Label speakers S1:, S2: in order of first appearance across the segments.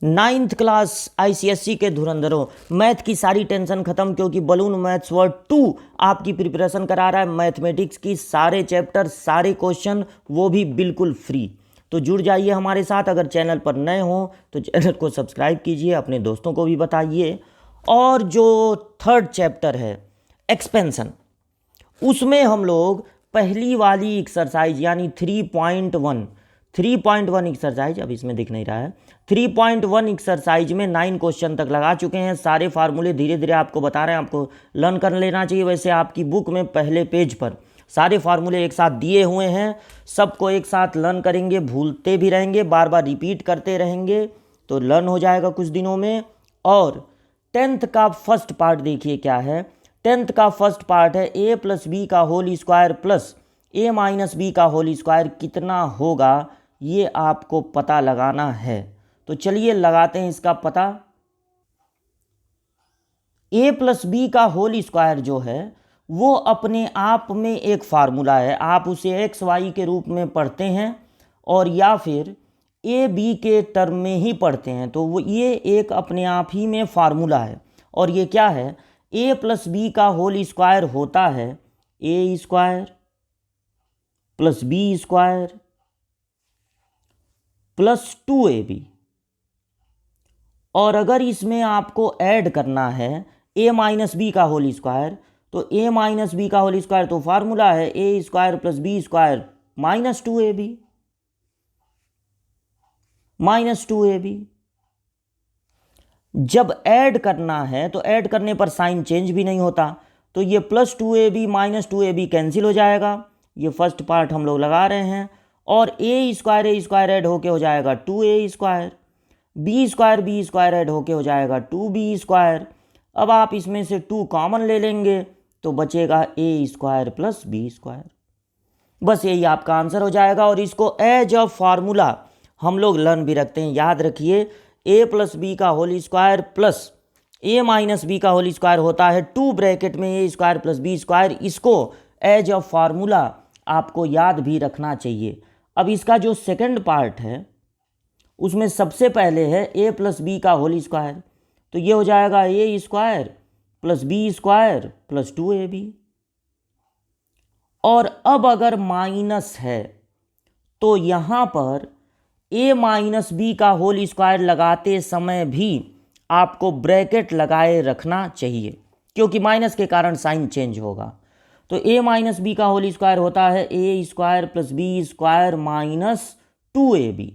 S1: Ninth class ICSE के धुरंधरों, math की सारी टेंशन खत्म, क्योंकि बलून मैथ्स वर्ड 2 आपकी प्रिपरेशन करा रहा है। मैथमेटिक्स की सारे चैप्टर, सारे क्वेश्चन, वो भी बिल्कुल फ्री। तो जुड़ जाइए हमारे साथ। अगर चैनल पर नए हो तो चैनल को सब्सक्राइब कीजिए, अपने दोस्तों को भी बताइए। और जो थर्ड चैप्टर है एक्सपेंशन, उसमें हम लोग पहली वाली एक्सरसाइज यानी 3.1 एक्सरसाइज, अब इसमें दिख नहीं रहा है, 3.1 एक्सरसाइज में 9 क्वेश्चन तक लगा चुके हैं। सारे फार्मूले धीरे धीरे आपको बता रहे हैं, आपको लर्न कर लेना चाहिए। वैसे आपकी बुक में पहले पेज पर सारे फार्मूले एक साथ दिए हुए हैं, सबको एक साथ लर्न करेंगे, भूलते भी रहेंगे, बार बार रिपीट करते रहेंगे तो लर्न हो जाएगा कुछ दिनों में। और 10th का फर्स्ट पार्ट देखिए क्या है। 10th का फर्स्ट पार्ट है a प्लस बी का whole square plus a minus B का होल स्क्वायर कितना होगा, ये आपको पता लगाना है। तो चलिए लगाते हैं इसका पता। a प्लस बी का होल स्क्वायर जो है वो अपने आप में एक फार्मूला है, आप उसे एक्स वाई के रूप में पढ़ते हैं और या फिर ए बी के टर्म में ही पढ़ते हैं। तो वो ये एक अपने आप ही में फार्मूला है। और ये क्या है, a प्लस बी का होल स्क्वायर होता है a square plus B square plus 2ab। और अगर इसमें आपको ऐड करना है a माइनस बी का होल स्क्वायर, तो a माइनस बी का होल स्क्वायर तो फार्मूला है a square plus B square minus 2ab। जब ऐड करना है तो ऐड करने पर साइन चेंज भी नहीं होता, तो ये plus 2ab minus 2ab cancel हो जाएगा। ये फर्स्ट पार्ट हम लोग लगा रहे हैं। और a स्क्वायर ऐड होके हो जाएगा 2a square, B square add होके हो जाएगा 2b स्क्वायर। अब आप इसमें से 2 कॉमन ले लेंगे तो बचेगा a square plus B square. बस यही आपका आंसर हो जाएगा। और इसको एज अ फार्मूला हम लोग लर्न भी रखते हैं, याद रखिए। a प्लस बी का whole square plus a minus B का होल स्क्वायर होता है 2 ब्रैकेट में a square plus B square. इसको एज अ फार्मूला आपको याद भी रखना चाहिए। अब इसका जो सेकंड पार्ट है उसमें सबसे पहले है a प्लस बी का होल स्क्वायर, तो ये हो जाएगा a square plus B square plus 2ab। और अब अगर माइनस है तो यहाँ पर a माइनस बी का होल स्क्वायर लगाते समय भी आपको ब्रैकेट लगाए रखना चाहिए, क्योंकि माइनस के कारण साइन चेंज होगा। तो a माइनस बी का होल स्क्वायर होता है a square plus B square minus 2ab।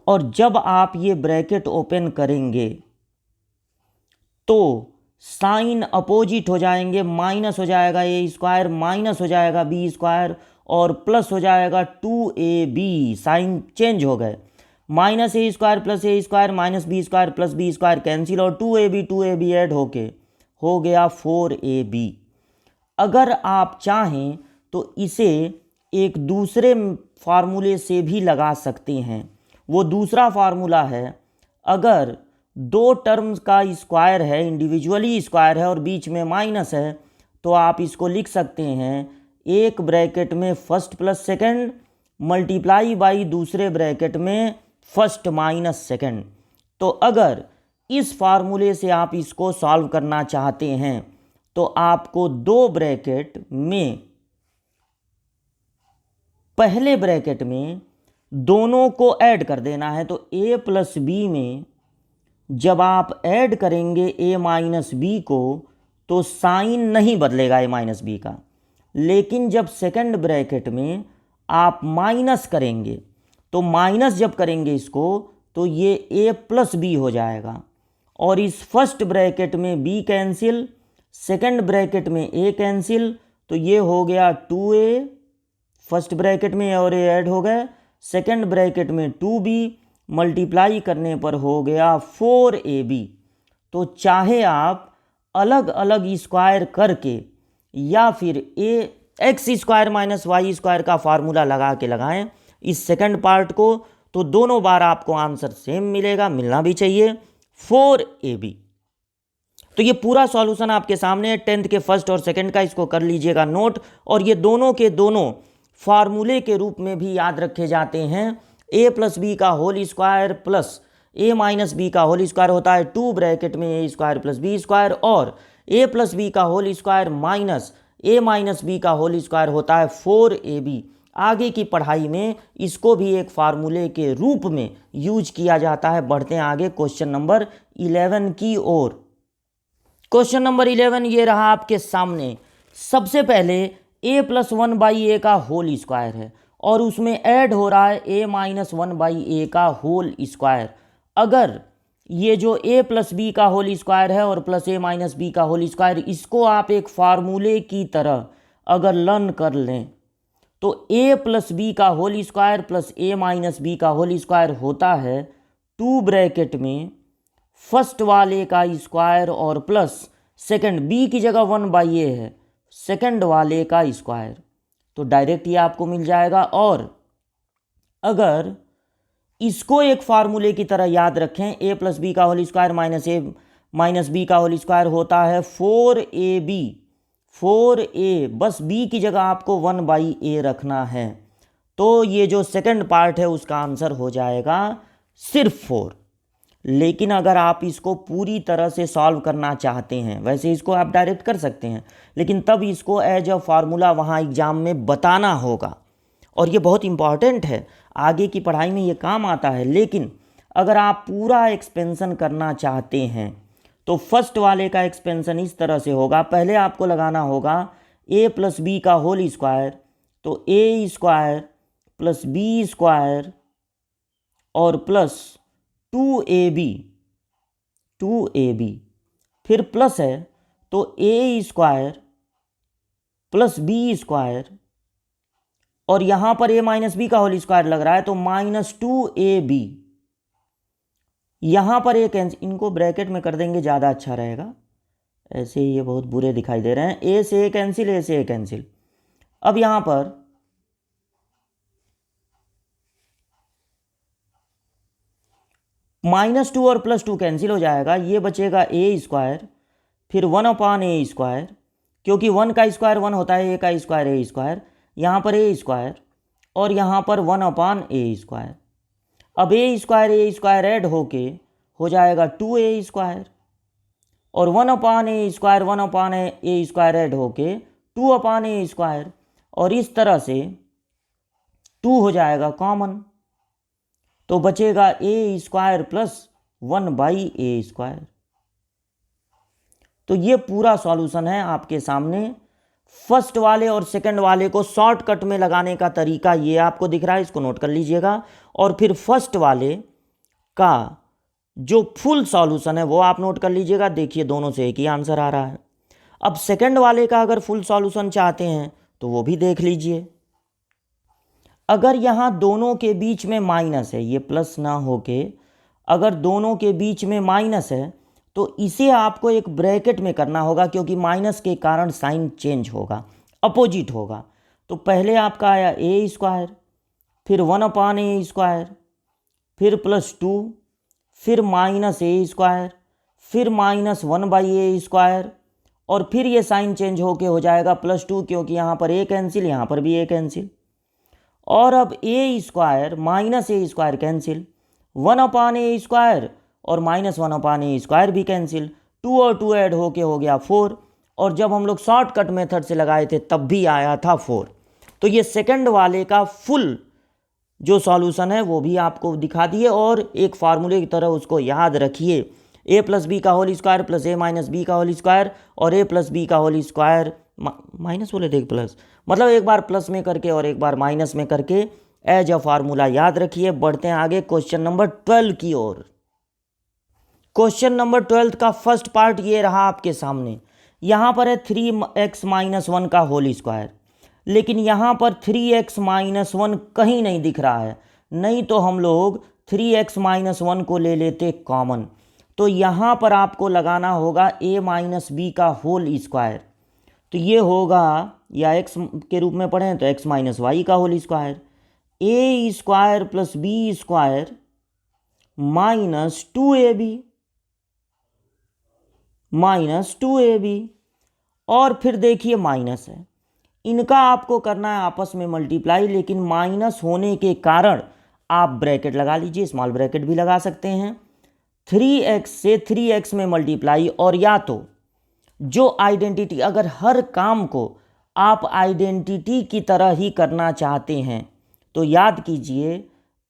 S1: और जब आप ये ब्रैकेट ओपन करेंगे तो साइन अपोजिट हो जाएंगे, माइनस हो जाएगा a स्क्वायर, माइनस हो जाएगा b स्क्वायर और प्लस हो जाएगा 2ab। साइन चेंज हो गए, minus a square minus b square plus b square cancel और 2ab ऐड होके हो गया 4ab। अगर आप चाहें तो इसे एक दूसरे फार्मूले से भी लगा सकते हैं। वो दूसरा फार्मूला है, अगर 2 टर्म्स का स्क्वायर है, इंडिविजुअली स्क्वायर है और बीच में माइनस है, तो आप इसको लिख सकते हैं एक ब्रैकेट में first plus second multiply by दूसरे ब्रैकेट में फर्स्ट माइनस सेकंड। तो अगर इस फार्मूले से आप इसको सॉल्व करना चाहते हैं तो आपको 2 ब्रैकेट में, पहले ब्रैकेट में दोनों को ऐड कर देना है। तो a प्लस बी में जब आप ऐड करेंगे a माइनस बी को तो साइन नहीं बदलेगा a माइनस बी का, लेकिन जब सेकंड ब्रैकेट में आप माइनस करेंगे तो माइनस जब करेंगे इसको तो ये a प्लस बी हो जाएगा। और इस फर्स्ट ब्रैकेट में b कैंसिल, सेकंड ब्रैकेट में a कैंसिल, तो ये हो गया 2a, फर्स्ट ब्रैकेट में और a ऐड हो गए, सेकंड ब्रैकेट में 2b मल्टीप्लाई करने पर हो गया 4ab। तो चाहे आप अलग अलग स्क्वायर करके या फिर X square minus Y square का फार्मूला लगा के लगाएं इस सेकंड पार्ट को, तो दोनों बार आपको आंसर सेम मिलेगा, मिलना भी चाहिए 4ab। तो ये पूरा सॉल्यूशन आपके सामने है 10th के फर्स्ट और सेकंड का, इसको कर लीजिएगा नोट। और ये दोनों के दोनों फार्मूले के रूप में भी याद रखे जाते हैं। a प्लस बी का होल स्क्वायर प्लस ए माइनस बी का होल स्क्वायर होता है 2 ब्रैकेट में ए स्क्वायर प्लस बी स्क्वायर, और ए प्लस बी का होल स्क्वायर माइनस ए माइनस बी का होल स्क्वायर होता है 4ab। आगे की पढ़ाई में इसको भी एक फार्मूले के रूप में यूज किया जाता है। बढ़ते हैं आगे क्वेश्चन नंबर 11 की ओर। क्वेश्चन नंबर 11 ये रहा आपके सामने। सबसे पहले a प्लस 1/a का होल स्क्वायर है और उसमें ऐड हो रहा है a माइनस 1/a का होल स्क्वायर। अगर ये जो a प्लस बी का होल स्क्वायर है और प्लस a माइनस बी का होल स्क्वायर, इसको आप एक फार्मूले की तरह अगर लर्न कर लें तो a प्लस बी का whole square plus a minus B का होल स्क्वायर होता है 2 ब्रैकेट में फर्स्ट वाले का स्क्वायर और प्लस सेकंड, b की जगह 1/a है, सेकंड वाले का स्क्वायर। तो डायरेक्ट ये आपको मिल जाएगा। और अगर इसको एक फार्मूले की तरह याद रखें, a प्लस बी का whole square minus a minus B का होल स्क्वायर होता है 4ab, 4a, बस b की जगह आपको 1/a रखना है। तो ये जो सेकंड पार्ट है उसका आंसर हो जाएगा सिर्फ 4। लेकिन अगर आप इसको पूरी तरह से सॉल्व करना चाहते हैं, वैसे इसको आप डायरेक्ट कर सकते हैं, लेकिन तब इसको एज अ फार्मूला वहाँ एग्जाम में बताना होगा और ये बहुत इंपॉर्टेंट है, आगे की पढ़ाई में ये काम आता है। लेकिन अगर आप पूरा एक्सपेंशन करना चाहते हैं तो फर्स्ट वाले का एक्सपेंशन इस तरह से होगा। पहले आपको लगाना होगा a प्लस बी का होल स्क्वायर, तो a square plus B square और प्लस 2ab, 2ab, फिर प्लस है तो a square plus B square, और यहाँ पर a माइनस बी का होल स्क्वायर लग रहा है तो माइनस 2ab। यहाँ पर एक इनको ब्रैकेट में कर देंगे, ज़्यादा अच्छा रहेगा, ऐसे ये बहुत बुरे दिखाई दे रहे हैं। a से a कैंसिल, a से a कैंसिल। अब यहाँ पर -2 और +2 कैंसिल हो जाएगा, ये बचेगा a स्क्वायर फिर 1/a स्क्वायर, क्योंकि 1 का स्क्वायर 1 होता है, a का स्क्वायर a स्क्वायर, यहाँ पर a स्क्वायर और यहाँ पर 1/a स्क्वायर। अब a स्क्वायर ऐड होके हो जाएगा 2a स्क्वायर और 1/a square 1/a square add होके 2/a स्क्वायर, और इस तरह से 2 हो जाएगा कॉमन, तो बचेगा a square plus 1/a square. तो ये पूरा सॉल्यूशन है आपके सामने। फर्स्ट वाले और सेकंड वाले को शॉर्टकट में लगाने का तरीका ये आपको दिख रहा है, इसको नोट कर लीजिएगा। और फिर फर्स्ट वाले का जो फुल सॉल्यूशन है वो आप नोट कर लीजिएगा। देखिए दोनों से एक ही आंसर आ रहा है। अब सेकंड वाले का अगर फुल सॉल्यूशन चाहते हैं तो वो भी देख लीजिए। अगर यहाँ दोनों के बीच में माइनस है, ये प्लस ना होके अगर दोनों के बीच में माइनस है तो इसे आपको एक ब्रैकेट में करना होगा, क्योंकि माइनस के कारण साइन चेंज होगा, अपोजिट होगा। तो पहले आपका आया a स्क्वायर, फिर 1/a स्क्वायर, फिर +2, फिर -a स्क्वायर, फिर -1/a स्क्वायर, और फिर ये साइन चेंज होके हो जाएगा +2, क्योंकि यहाँ पर a कैंसिल, यहाँ पर भी a कैंसिल। और अब a square -a square cancel, 1/a square और -1/a स्क्वायर भी कैंसिल, 2 और 2 ऐड होके हो गया 4, और जब हम लोग शॉर्टकट मेथड से लगाए थे तब भी आया था 4। तो ये सेकंड वाले का फुल जो सॉल्यूशन है वो भी आपको दिखा दिए, और एक फार्मूले की तरह उसको याद रखिए, a प्लस बी का whole square plus a minus B का होल स्क्वायर और a प्लस बी का होल स्क्वायर माइनस बोले थे प्लस, मतलब एक बार प्लस में करके और एक बार माइनस में करके एज अ फार्मूला याद रखिए। बढ़ते हैं आगे क्वेश्चन नंबर 12 की ओर। क्वेश्चन नंबर 12 का फर्स्ट पार्ट ये रहा आपके सामने। यहाँ पर है 3x - 1 का होल स्क्वायर, लेकिन यहाँ पर 3x - 1 कहीं नहीं दिख रहा है, नहीं तो हम लोग 3x - 1 को ले लेते कॉमन। तो यहाँ पर आपको लगाना होगा a माइनस बी का होल स्क्वायर, तो ये होगा, या x के रूप में पढ़ें तो x माइनस वाई का whole square, a square plus B square -2ab, और फिर देखिए माइनस है, इनका आपको करना है आपस में मल्टीप्लाई, लेकिन माइनस होने के कारण आप ब्रैकेट लगा लीजिए, स्मॉल ब्रैकेट भी लगा सकते हैं। 3x से 3x में मल्टीप्लाई, और या तो जो आइडेंटिटी, अगर हर काम को आप आइडेंटिटी की तरह ही करना चाहते हैं तो याद कीजिए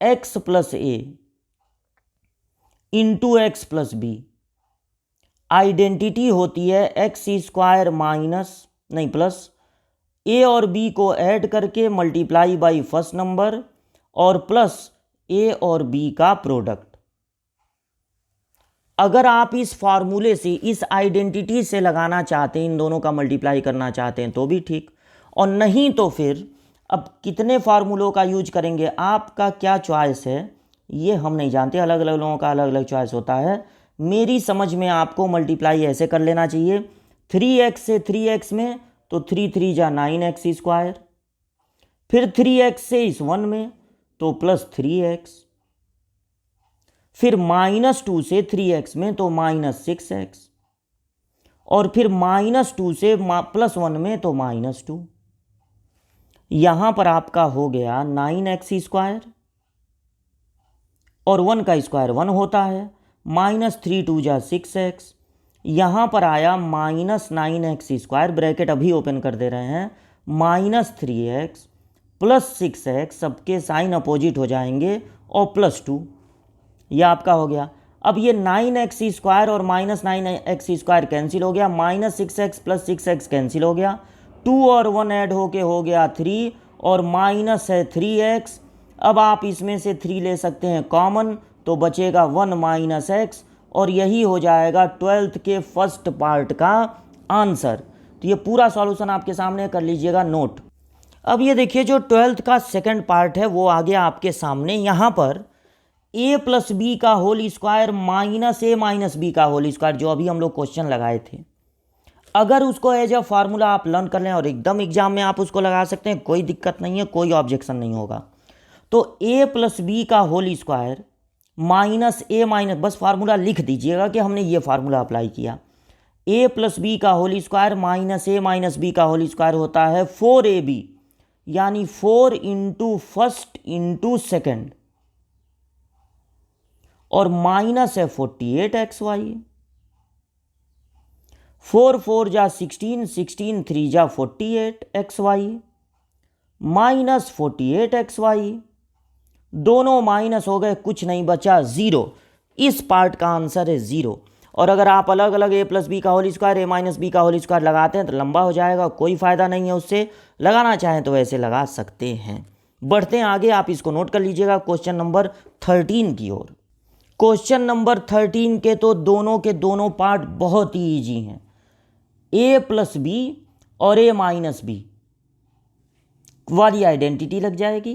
S1: x plus A into X plus B, identity होती है एक्स स्क्वायर माइनस नहीं प्लस ए और बी को ऐड करके मल्टीप्लाई बाई फर्स्ट नंबर और प्लस ए और बी का प्रोडक्ट। अगर आप इस फॉर्मूले से, इस आइडेंटिटी से लगाना चाहते हैं, इन दोनों का मल्टीप्लाई करना चाहते हैं तो भी ठीक, और नहीं तो फिर अब कितने फार्मूलों का यूज करेंगे, आपका क्या चॉइस है ये हम नहीं जानते, अलग अलग लोगों का अलग अलग चॉइस होता है। मेरी समझ में आपको मल्टीप्लाई ऐसे कर लेना चाहिए, 3x से 3x में तो 3 3 जा 9x स्क्वायर, फिर 3x से इस 1 में तो प्लस 3x, फिर -2 से 3x में तो -6x, और फिर -2 से +1 में तो -2। यहां पर आपका हो गया 9x स्क्वायर, और 1 का स्क्वायर 1 होता है, -3 2 जा 6x, यहां पर आया -9x स्क्वायर, ब्रैकेट अभी ओपन कर दे रहे हैं, -3x प्लस 6x, सबके साइन अपोजिट हो जाएंगे, और +2, यह आपका हो गया। अब ये 9x स्क्वायर और -9x स्क्वायर कैंसिल हो गया, -6x प्लस 6x कैंसिल हो गया, 2 और 1 ऐड होके हो गया 3, और माइनस है 3x। अब आप इसमें से 3 ले सकते हैं कॉमन, तो बचेगा 1 - x, और यही हो जाएगा 12th के फर्स्ट पार्ट का आंसर। तो ये पूरा सॉल्यूशन आपके सामने कर लीजिएगा नोट। अब ये देखिए जो 12th का सेकंड पार्ट है वो आ गया आपके सामने। यहाँ पर a प्लस बी का होल स्क्वायर माइनस ए माइनस बी का होल स्क्वायर, जो अभी हम लोग क्वेश्चन लगाए थे, अगर उसको एज अ फार्मूला आप लर्न कर लें और एकदम एग्जाम में आप उसको लगा सकते हैं, कोई दिक्कत नहीं है, कोई ऑब्जेक्शन नहीं होगा। तो a प्लस बी का होल स्क्वायर माइनस ए माइनस, बस फार्मूला लिख दीजिएगा कि हमने ये फार्मूला अप्लाई किया, a प्लस बी का होल स्क्वायर माइनस ए माइनस बी का होल स्क्वायर होता है 4ab, यानी 4 इंटू फर्स्ट इंटू सेकेंड, और माइनस है 48xy, 4 4 जा 16, 16 3 जा 48xy, माइनस 48xy, दोनों माइनस हो गए, कुछ नहीं बचा, 0। इस पार्ट का आंसर है 0। और अगर आप अलग अलग a प्लस बी का whole square a minus B का होल स्क्वायर लगाते हैं तो लंबा हो जाएगा, कोई फ़ायदा नहीं है उससे, लगाना चाहें तो वैसे लगा सकते हैं। बढ़ते हैं आगे, आप इसको नोट कर लीजिएगा क्वेश्चन नंबर 13 की ओर। क्वेश्चन नंबर 13 के तो दोनों के दोनों पार्ट बहुत ही ईजी हैं, a प्लस बी और a माइनस बी वाली आइडेंटिटी लग जाएगी।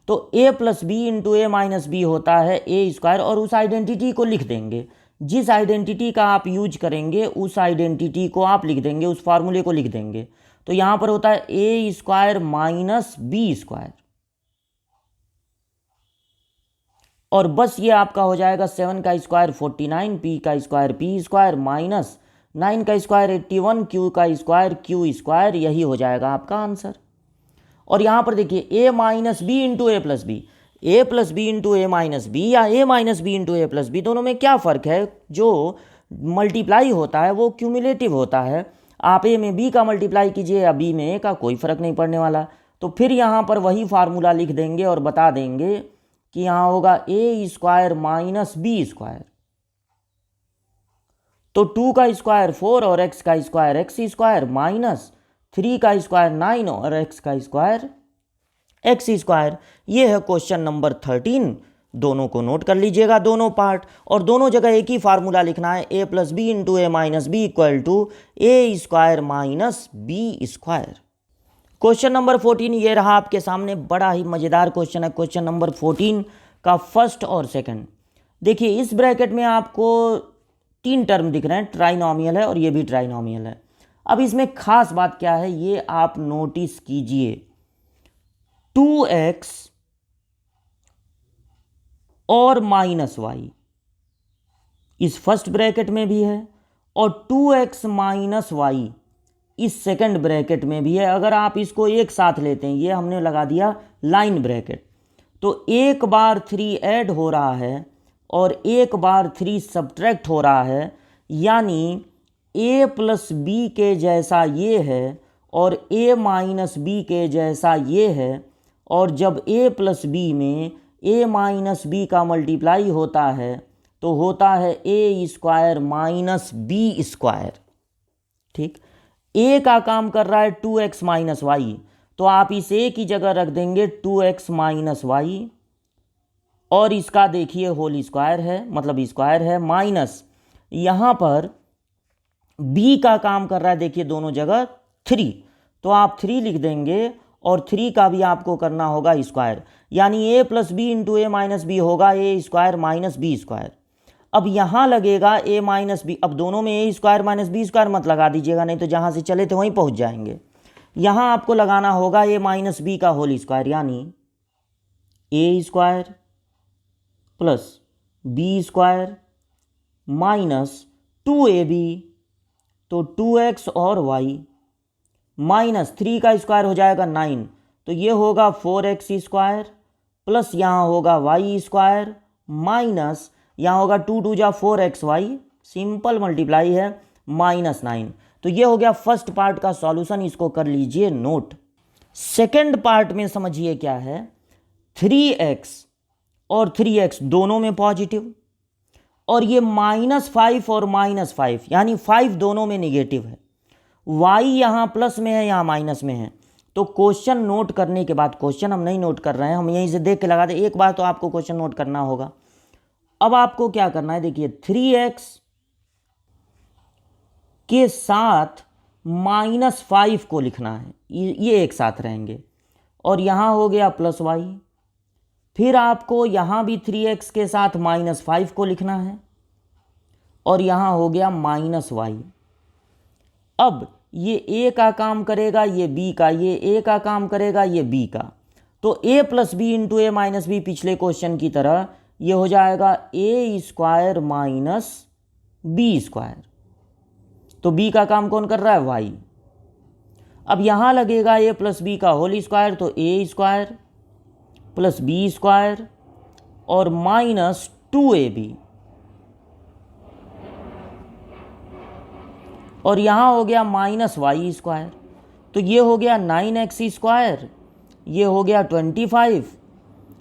S1: तो a plus B into A minus B होता है ए स्क्वायर, और उस आइडेंटिटी को लिख देंगे, जिस आइडेंटिटी का आप यूज करेंगे उस आइडेंटिटी को आप लिख देंगे, उस फार्मूले को लिख देंगे। तो यहां पर होता है ए स्क्वायर माइनस बी स्क्वायर, और बस ये आपका हो जाएगा 7 का स्क्वायर 49, पी का स्क्वायर पी स्क्वायर, माइनस 9 का स्क्वायर 81, क्यू का स्क्वायर क्यू स्क्वायर, यही हो जाएगा आपका आंसर। और यहाँ पर देखिए a minus B into A plus B, A plus B into A minus B या A minus B into A plus B, दोनों में क्या फ़र्क है? जो मल्टीप्लाई होता है वो क्यूमुलेटिव होता है, आप ए में बी का मल्टीप्लाई कीजिए या बी में ए का, कोई फ़र्क नहीं पड़ने वाला। तो फिर यहाँ पर वही फार्मूला लिख देंगे और बता देंगे कि यहाँ होगा ए स्क्वायर माइनस बी स्क्वायर, तो 2 का स्क्वायर 4 और x का स्क्वायर एक्स स्क्वायर, माइनस 3 का स्क्वायर 9 और x का स्क्वायर एक्स स्क्वायर। ये है क्वेश्चन नंबर 13। दोनों को नोट कर लीजिएगा, दोनों पार्ट, और दोनों जगह एक ही फार्मूला लिखना है, a plus B into A minus B equal to A square minus B square. Question number 14 ये रहा आपके सामने, बड़ा ही मज़ेदार क्वेश्चन है क्वेश्चन नंबर 14 का फर्स्ट और सेकंड। देखिए इस ब्रैकेट में आपको 3 टर्म दिख रहे हैं, ट्राइनोमियल है और ये भी ट्राइनोमियल है। अब इसमें खास बात क्या है ये आप नोटिस कीजिए, 2x और माइनस वाई इस फर्स्ट ब्रैकेट में भी है, और 2x माइनस वाई इस सेकंड ब्रैकेट में भी है। अगर आप इसको एक साथ लेते हैं, ये हमने लगा दिया लाइन ब्रैकेट, तो एक बार 3 ऐड हो रहा है और एक बार 3 सब्ट्रैक्ट हो रहा है, यानी a प्लस बी के जैसा ये है और a माइनस बी के जैसा ये है, और जब a प्लस बी में a माइनस बी का मल्टीप्लाई होता है तो होता है a square minus B square. ठीक, a का काम कर रहा है 2x माइनस वाई, तो आप इस a की जगह रख देंगे 2x माइनस वाई, और इसका देखिए होल स्क्वायर है, मतलब स्क्वायर है, माइनस यहाँ पर b का काम कर रहा है, देखिए दोनों जगह 3, तो आप 3 लिख देंगे, और 3 का भी आपको करना होगा स्क्वायर, यानी a plus B into A minus B होगा a square minus B square. अब यहाँ लगेगा a माइनस बी, अब दोनों में a square minus B square मत लगा दीजिएगा, नहीं तो जहाँ से चले थे वहीं पहुँच जाएंगे। यहाँ आपको लगाना होगा a माइनस बी का होल स्क्वायर, यानी a square plus B square minus 2ab, तो 2x और y, माइनस 3 का स्क्वायर हो जाएगा 9, तो ये होगा 4x स्क्वायर, प्लस यहाँ होगा y स्क्वायर, माइनस यहाँ होगा 2 2 जा 4xy, सिंपल मल्टीप्लाई है, माइनस 9। तो ये हो गया फर्स्ट पार्ट का सॉल्यूशन, इसको कर लीजिए नोट। सेकंड पार्ट में समझिए क्या है, 3x और 3x दोनों में पॉजिटिव, और ये -5 और -5 यानी 5 दोनों में निगेटिव है, y यहाँ प्लस में है, यहाँ माइनस में है। तो क्वेश्चन नोट करने के बाद, क्वेश्चन हम नहीं नोट कर रहे हैं, हम यहीं से देख के लगा दें, एक बार तो आपको क्वेश्चन नोट करना होगा। अब आपको क्या करना है, देखिए 3x के साथ -5 को लिखना है, ये एक साथ रहेंगे, और यहाँ हो गया प्लस y, फिर आपको यहाँ भी 3x के साथ -5 को लिखना है, और यहाँ हो गया -y। अब ये a का काम करेगा, ये b का, ये a का काम करेगा, ये b का, तो a plus B into A minus B पिछले क्वेश्चन की तरह ये हो जाएगा a square minus B square, तो b का काम कौन कर रहा है, y। अब यहाँ लगेगा a प्लस बी का होल स्क्वायर, तो a square plus B square और माइनस 2ab, और यहाँ हो गया माइनस वाई स्क्वायर, तो ये हो गया 9x स्क्वायर, ये हो गया 25,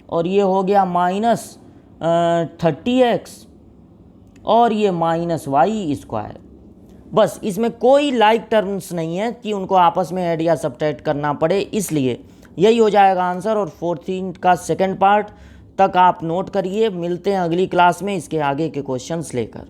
S1: और ये हो गया माइनस 30x, और ये माइनस वाई स्क्वायर। बस इसमें कोई लाइक टर्म्स नहीं है कि उनको आपस में ऐड या सब्ट्रैक्ट करना पड़े, इसलिए यही हो जाएगा आंसर। और 14 का सेकंड पार्ट तक आप नोट करिए, मिलते हैं अगली क्लास में इसके आगे के क्वेश्चंस लेकर।